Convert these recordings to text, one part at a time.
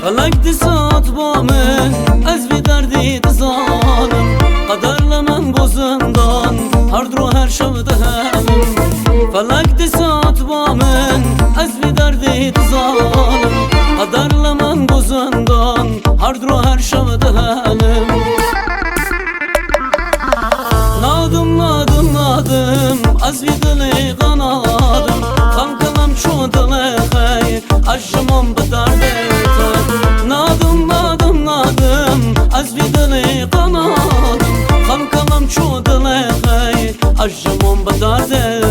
فلک دسات با من از بی دردی دزانم قدر من بزندان هر درو هر شب دهنم فلک دسات با من از بی دردی دزانم قدر من بزندان هر درو هر شب دهنم نادم از بی دلی قنادم خانکلم چو دل خی اجمم بدرده نادم از بی دلی قنادم خانکلم چو دل خی اجمم بدرده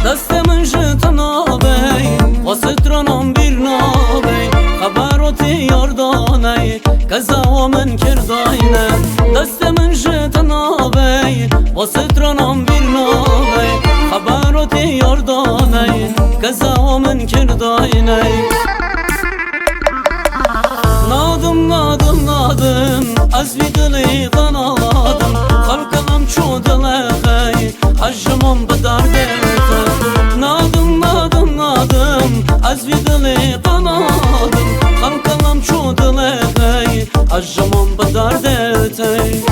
دست من جتنابی واسطرانم بیر نابی خبروتی یاردانه کزا من کرداینه دست من جتنابی واسطرانم بیر نابی خبروتی یاردانه کزا من کرداینه نادم از بی دلی قنادم خلقم چو دل خی اجمم بدرده نادم از بی دلی قنادم خلقم چو دل خی اجمم بدرده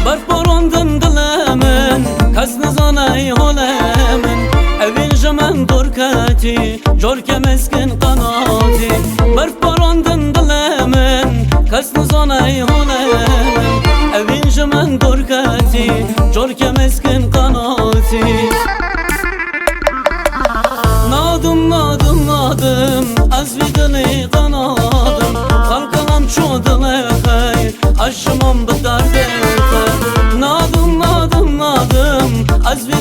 برپاراندن دلمن کس نزانه حالمن اویل من درکتی جور که مسکن قناتی برپاراندن دلمن کس نزانه حالمن اویل من درکتی جور که مسکن قناتی نادم از بی دلی قنادم خلقم چو دل خی اجمم بدرده نادم از بی